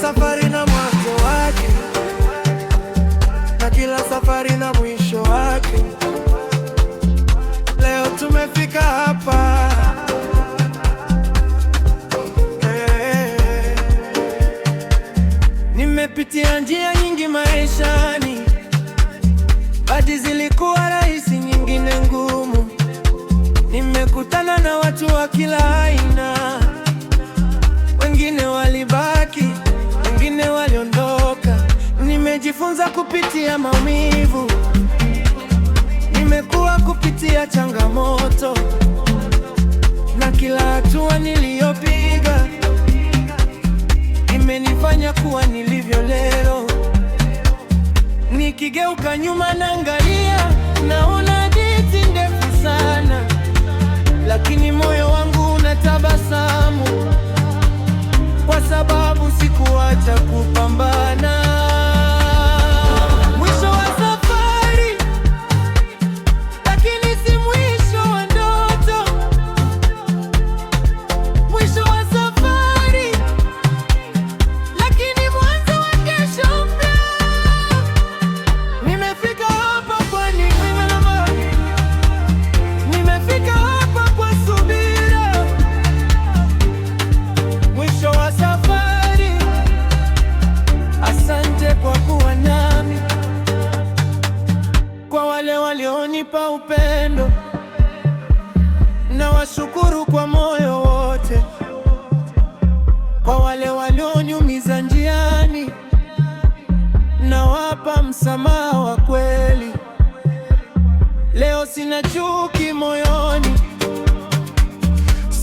safari na mwanzo wake, na kila safari na mwisho wake. Leo tumefika hapa. Nimepitia njia nyingi maishani, baadhi zilikuwa rahisi, nyingine ngumu. Nimekutana na watu wa kila aina, wengine walibaki, wengine waliondoka. Nimejifunza kupitia maumivu, nimekuwa kupitia changamoto, na kila hatua niliyopiga imenifanya kuwa nilivyo leo. Nikigeuka nyuma naangalia, naona hadithi ndefu sana, lakini moyo wangu unatabasamu, kwa sababu sikuacha kupambana. Mwisho wa safari, lakini si mwisho wa ndoto. Mwisho wa safari, lakini mwanzo wa kesho mpya. Nimefika hapa kwa neema, nimefika hapa kwa subira. Mwisho wa safari, asante kwa kuwa nami. Kwa wale walionipa upendo, nawashukuru kwa moyo wote. Kwa wale walioniumiza njiani, nawapa msamaha wa kweli. Leo sina chuki moyoni,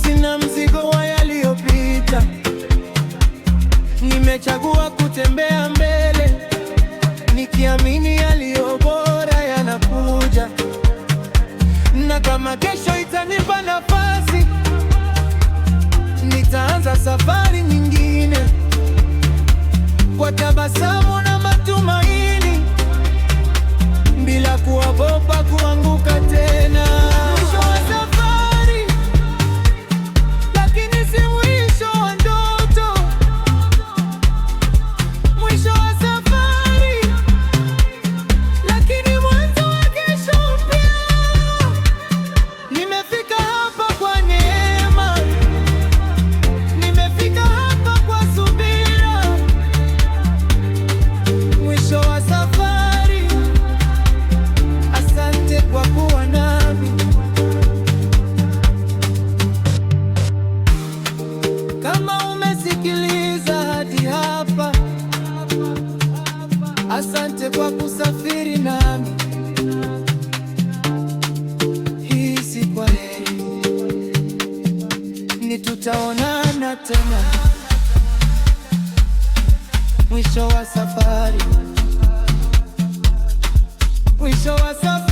sina mzigo wa yaliyopita. Nimechagua kutembea mbele, nikiamini yaliyo bora yanakuja. Na kama kesho itanipa nafasi, nitaanza safari nyingine kwa tabasamu na matumaini, bila kuogopa kuanguka tena. Mwisho wa safari, lakini si mwisho wa ndoto. Mwisho wa safari, lakini mwanzo wa kesho mpya. Nimefika hapa kwa neema, nimefika hapa kwa subira. Mwisho wa safari, asante kwa kuwa nami. Kama umesikiliza hadi hapa, asante kwa kusafiri nami. Hii si kwaheri, ni tutaonana tena. Mwisho wa safari, mwisho wa safari.